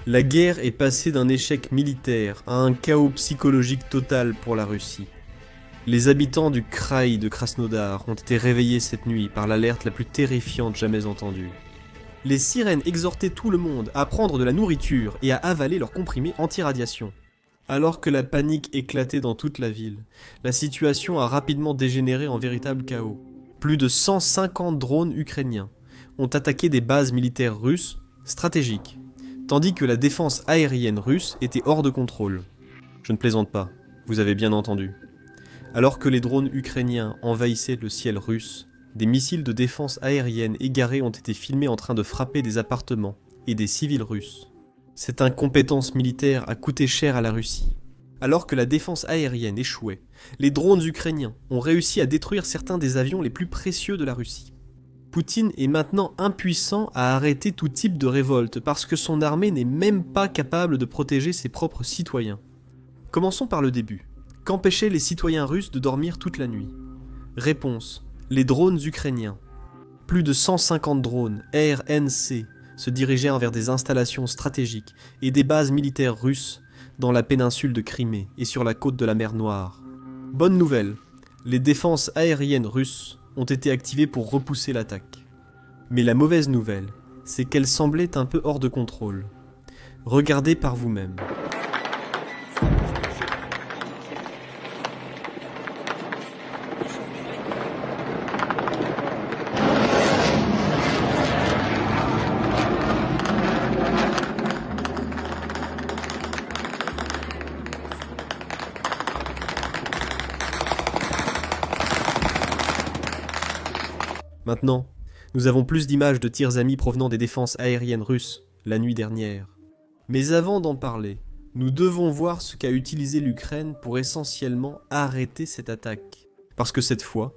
La guerre est passée d'un échec militaire à un chaos psychologique total pour la Russie. Les habitants du Kraï de Krasnodar ont été réveillés cette nuit par l'alerte la plus terrifiante jamais entendue. Les sirènes exhortaient tout le monde à prendre de la nourriture et à avaler leurs comprimés anti-radiation. Alors que la panique éclatait dans toute la ville, la situation a rapidement dégénéré en véritable chaos. Plus de 150 drones ukrainiens ont attaqué des bases militaires russes stratégiques, tandis que la défense aérienne russe était hors de contrôle. Je ne plaisante pas, vous avez bien entendu. Alors que les drones ukrainiens envahissaient le ciel russe, des missiles de défense aérienne égarés ont été filmés en train de frapper des appartements et des civils russes. Cette incompétence militaire a coûté cher à la Russie. Alors que la défense aérienne échouait, les drones ukrainiens ont réussi à détruire certains des avions les plus précieux de la Russie. Poutine est maintenant impuissant à arrêter tout type de révolte parce que son armée n'est même pas capable de protéger ses propres citoyens. Commençons par le début. Qu'empêchait les citoyens russes de dormir toute la nuit? Réponse: les drones ukrainiens. Plus de 150 drones RNC se dirigeaient vers des installations stratégiques et des bases militaires russes dans la péninsule de Crimée et sur la côte de la mer Noire. Bonne nouvelle, les défenses aériennes russes ont été activées pour repousser l'attaque. Mais la mauvaise nouvelle, c'est qu'elle semblait un peu hors de contrôle. Regardez par vous-même. Maintenant, nous avons plus d'images de tirs amis provenant des défenses aériennes russes, la nuit dernière. Mais avant d'en parler, nous devons voir ce qu'a utilisé l'Ukraine pour essentiellement arrêter cette attaque. Parce que cette fois,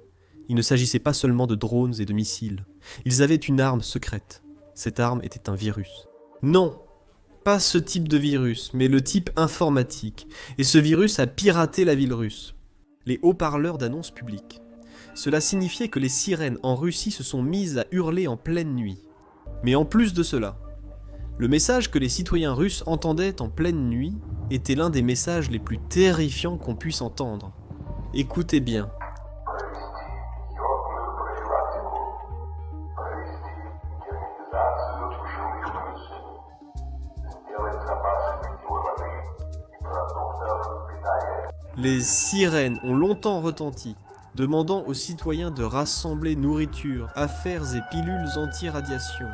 il ne s'agissait pas seulement de drones et de missiles. Ils avaient une arme secrète. Cette arme était un virus. Non, pas ce type de virus, mais le type informatique. Et ce virus a piraté la ville russe. Les haut-parleurs d'annonces publiques. Cela signifiait que les sirènes en Russie se sont mises à hurler en pleine nuit. Mais en plus de cela, le message que les citoyens russes entendaient en pleine nuit était l'un des messages les plus terrifiants qu'on puisse entendre. Écoutez bien. Les sirènes ont longtemps retenti, demandant aux citoyens de rassembler nourriture, affaires et pilules anti-radiation.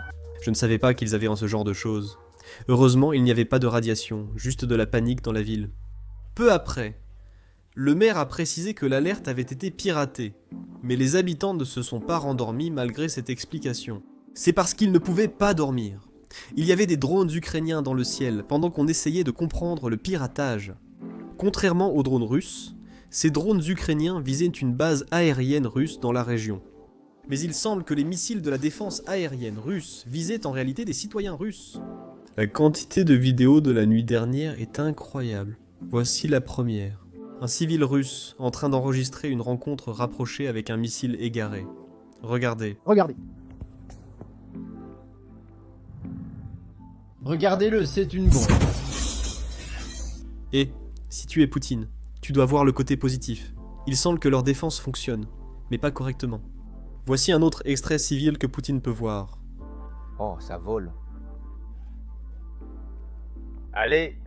Je ne savais pas qu'ils avaient en ce genre de choses. Heureusement, il n'y avait pas de radiation, juste de la panique dans la ville. Peu après, le maire a précisé que l'alerte avait été piratée, mais les habitants ne se sont pas rendormis malgré cette explication. C'est parce qu'ils ne pouvaient pas dormir. Il y avait des drones ukrainiens dans le ciel pendant qu'on essayait de comprendre le piratage. Contrairement aux drones russes, ces drones ukrainiens visaient une base aérienne russe dans la région. Mais il semble que les missiles de la défense aérienne russe visaient en réalité des citoyens russes. La quantité de vidéos de la nuit dernière est incroyable. Voici la première. Un civil russe en train d'enregistrer une rencontre rapprochée avec un missile égaré. Regardez. Regardez. Regardez-le, c'est une bombe. Et, si tu es Poutine, tu dois voir le côté positif. Il semble que leur défense fonctionne, mais pas correctement. Voici un autre extrait civil que Poutine peut voir. Oh, ça vole. Allez,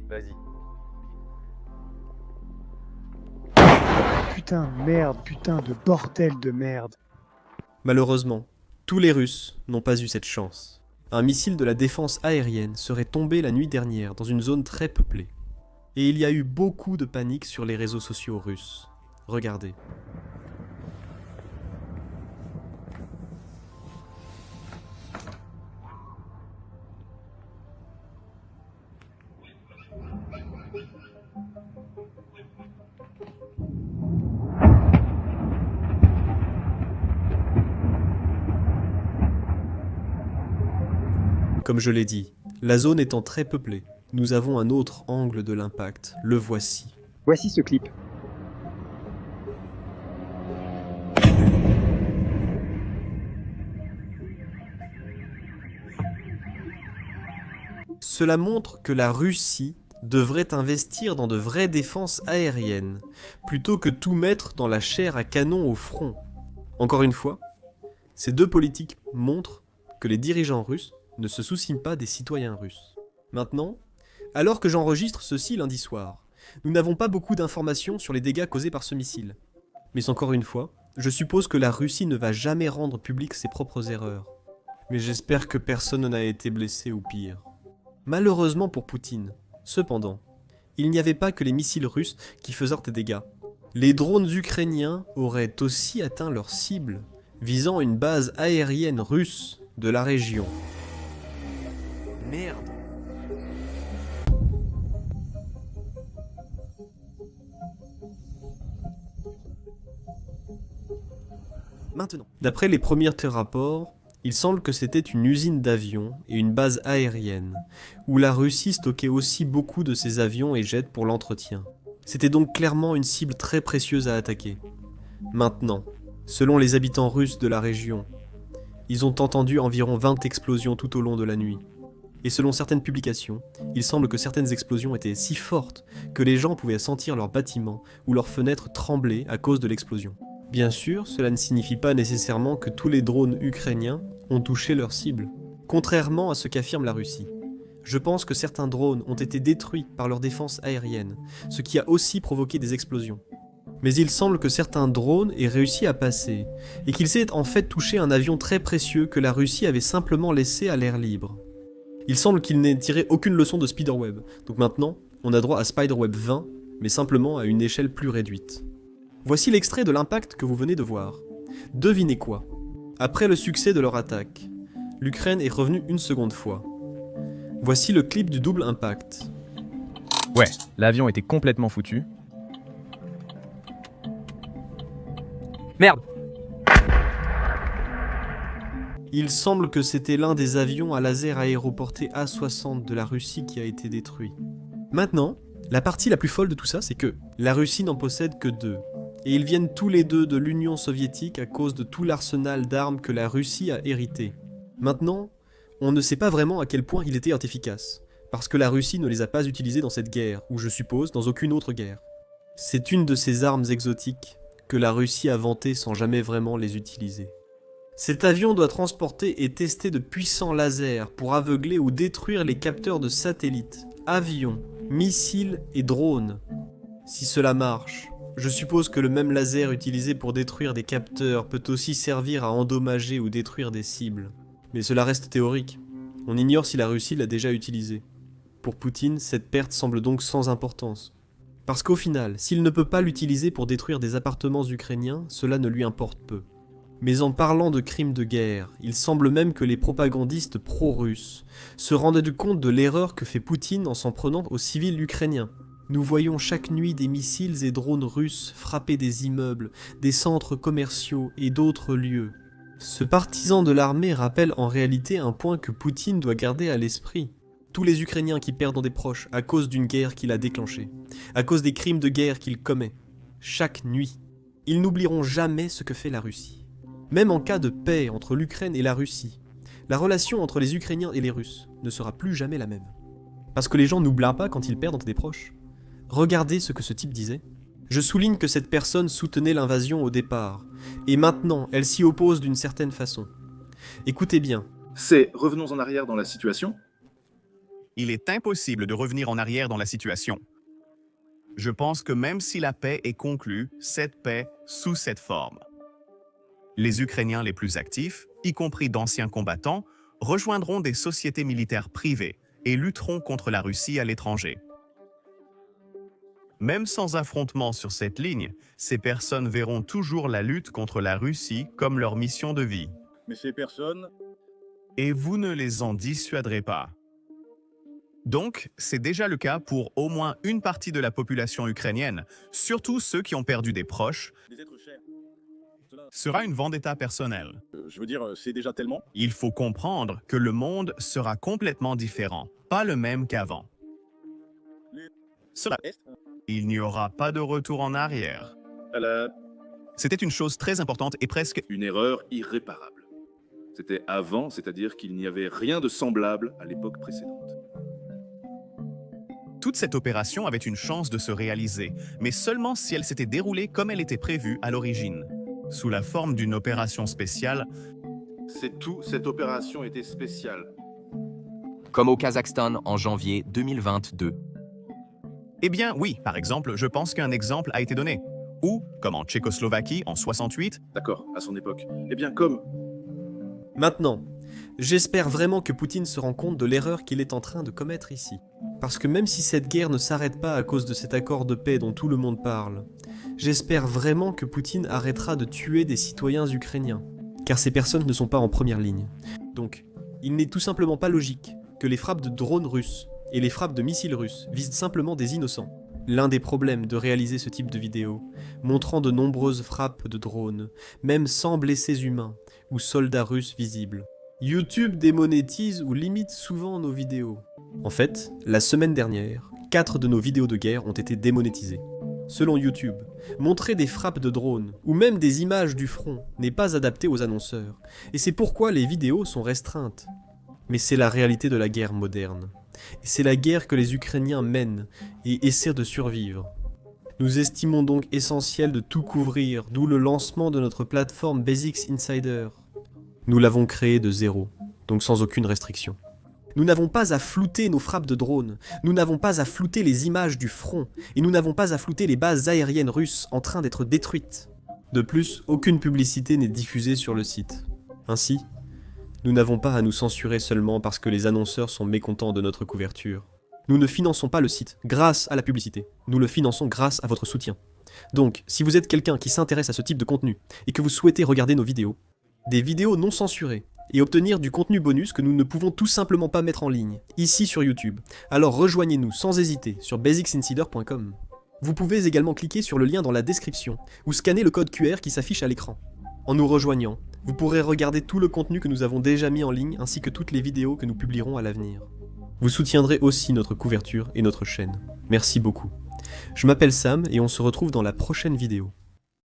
vas-y. Putain, merde, putain de bordel de merde. Malheureusement, tous les Russes n'ont pas eu cette chance. Un missile de la défense aérienne serait tombé la nuit dernière dans une zone très peuplée. Et il y a eu beaucoup de panique sur les réseaux sociaux russes. Regardez. Comme je l'ai dit, la zone étant très peuplée, nous avons un autre angle de l'impact, le voici. Voici ce clip. Cela montre que la Russie devrait investir dans de vraies défenses aériennes, plutôt que tout mettre dans la chair à canon au front. Encore une fois, ces deux politiques montrent que les dirigeants russes ne se soucient pas des citoyens russes. Maintenant, alors que j'enregistre ceci lundi soir, nous n'avons pas beaucoup d'informations sur les dégâts causés par ce missile. Mais encore une fois, je suppose que la Russie ne va jamais rendre publiques ses propres erreurs. Mais j'espère que personne n'a été blessé ou pire. Malheureusement pour Poutine, cependant, il n'y avait pas que les missiles russes qui faisaient des dégâts. Les drones ukrainiens auraient aussi atteint leur cible, visant une base aérienne russe de la région. Merde. Maintenant, d'après les premiers rapports, il semble que c'était une usine d'avions et une base aérienne, où la Russie stockait aussi beaucoup de ses avions et jets pour l'entretien. C'était donc clairement une cible très précieuse à attaquer. Maintenant, selon les habitants russes de la région, ils ont entendu environ 20 explosions tout au long de la nuit. Et selon certaines publications, il semble que certaines explosions étaient si fortes que les gens pouvaient sentir leurs bâtiments ou leurs fenêtres trembler à cause de l'explosion. Bien sûr, cela ne signifie pas nécessairement que tous les drones ukrainiens ont touché leur cible, contrairement à ce qu'affirme la Russie. Je pense que certains drones ont été détruits par leur défense aérienne, ce qui a aussi provoqué des explosions. Mais il semble que certains drones aient réussi à passer, et qu'ils aient en fait touché un avion très précieux que la Russie avait simplement laissé à l'air libre. Il semble qu'ils n'aient tiré aucune leçon de Spiderweb, donc maintenant, on a droit à Spiderweb 20, mais simplement à une échelle plus réduite. Voici l'extrait de l'impact que vous venez de voir. Devinez quoi? Après le succès de leur attaque, l'Ukraine est revenue une seconde fois. Voici le clip du double impact. Ouais, l'avion était complètement foutu. Merde. Il semble que c'était l'un des avions à laser aéroporté A-60 de la Russie qui a été détruit. Maintenant, la partie la plus folle de tout ça, c'est que la Russie n'en possède que 2. Et ils viennent tous les deux de l'Union soviétique à cause de tout l'arsenal d'armes que la Russie a hérité. Maintenant, on ne sait pas vraiment à quel point il était efficace, parce que la Russie ne les a pas utilisés dans cette guerre, ou je suppose dans aucune autre guerre. C'est une de ces armes exotiques que la Russie a vantées sans jamais vraiment les utiliser. Cet avion doit transporter et tester de puissants lasers pour aveugler ou détruire les capteurs de satellites, avions, missiles et drones. Si cela marche, je suppose que le même laser utilisé pour détruire des capteurs peut aussi servir à endommager ou détruire des cibles. Mais cela reste théorique. On ignore si la Russie l'a déjà utilisé. Pour Poutine, cette perte semble donc sans importance. Parce qu'au final, s'il ne peut pas l'utiliser pour détruire des appartements ukrainiens, cela ne lui importe peu. Mais en parlant de crimes de guerre, il semble même que les propagandistes pro-russes se rendent compte de l'erreur que fait Poutine en s'en prenant aux civils ukrainiens. Nous voyons chaque nuit des missiles et drones russes frapper des immeubles, des centres commerciaux et d'autres lieux. Ce partisan de l'armée rappelle en réalité un point que Poutine doit garder à l'esprit. Tous les Ukrainiens qui perdent des proches à cause d'une guerre qu'il a déclenchée, à cause des crimes de guerre qu'il commet, chaque nuit, ils n'oublieront jamais ce que fait la Russie. Même en cas de paix entre l'Ukraine et la Russie, la relation entre les Ukrainiens et les Russes ne sera plus jamais la même. Parce que les gens n'oublient pas quand ils perdent des proches. Regardez ce que ce type disait. Je souligne que cette personne soutenait l'invasion au départ, et maintenant elle s'y oppose d'une certaine façon. Écoutez bien. Revenons en arrière dans la situation. Il est impossible de revenir en arrière dans la situation. Je pense que même si la paix est conclue, cette paix sous cette forme. Les Ukrainiens les plus actifs, y compris d'anciens combattants, rejoindront des sociétés militaires privées et lutteront contre la Russie à l'étranger. Même sans affrontement sur cette ligne, ces personnes verront toujours la lutte contre la Russie comme leur mission de vie. Mais ces personnes... Et vous ne les en dissuaderez pas. Donc, c'est déjà le cas pour au moins une partie de la population ukrainienne, surtout ceux qui ont perdu des proches, Des êtres chers. sera une vendetta personnelle. Je veux dire, c'est déjà tellement... Il faut comprendre que le monde sera complètement différent, pas le même qu'avant. Cela, il n'y aura pas de retour en arrière. C'était une chose très importante et presque Une erreur irréparable. C'était avant, c'est-à-dire qu'il n'y avait rien de semblable à l'époque précédente. Toute cette opération avait une chance de se réaliser, mais seulement si elle s'était déroulée comme elle était prévue à l'origine. Sous la forme d'une opération spéciale, C'est tout, cette opération était spéciale. Comme au Kazakhstan en janvier 2022. eh bien oui, par exemple, je pense qu'un exemple a été donné. Ou, comme en Tchécoslovaquie en 68, D'accord, à son époque. Eh bien, comme... Maintenant, j'espère vraiment que Poutine se rend compte de l'erreur qu'il est en train de commettre ici. Parce que même si cette guerre ne s'arrête pas à cause de cet accord de paix dont tout le monde parle, j'espère vraiment que Poutine arrêtera de tuer des citoyens ukrainiens, car ces personnes ne sont pas en première ligne. Donc, il n'est tout simplement pas logique que les frappes de drones russes et les frappes de missiles russes visent simplement des innocents. L'un des problèmes de réaliser ce type de vidéo, montrant de nombreuses frappes de drones, même sans blessés humains ou soldats russes visibles. YouTube démonétise ou limite souvent nos vidéos. En fait, la semaine dernière, 4 de nos vidéos de guerre ont été démonétisées. Selon YouTube, montrer des frappes de drones ou même des images du front n'est pas adapté aux annonceurs, et c'est pourquoi les vidéos sont restreintes. Mais c'est la réalité de la guerre moderne. Et c'est la guerre que les Ukrainiens mènent et essaient de survivre. Nous estimons donc essentiel de tout couvrir, d'où le lancement de notre plateforme Basics Insider. Nous l'avons créée de zéro, donc sans aucune restriction. Nous n'avons pas à flouter nos frappes de drones, nous n'avons pas à flouter les images du front, et nous n'avons pas à flouter les bases aériennes russes en train d'être détruites. De plus, aucune publicité n'est diffusée sur le site. Ainsi, nous n'avons pas à nous censurer seulement parce que les annonceurs sont mécontents de notre couverture. Nous ne finançons pas le site grâce à la publicité, nous le finançons grâce à votre soutien. Donc, si vous êtes quelqu'un qui s'intéresse à ce type de contenu et que vous souhaitez regarder nos vidéos, des vidéos non censurées, et obtenir du contenu bonus que nous ne pouvons tout simplement pas mettre en ligne, ici sur YouTube, alors rejoignez-nous sans hésiter sur basicsinsider.com. Vous pouvez également cliquer sur le lien dans la description, ou scanner le code QR qui s'affiche à l'écran. En nous rejoignant, vous pourrez regarder tout le contenu que nous avons déjà mis en ligne ainsi que toutes les vidéos que nous publierons à l'avenir. Vous soutiendrez aussi notre couverture et notre chaîne. Merci beaucoup. Je m'appelle Sam et on se retrouve dans la prochaine vidéo.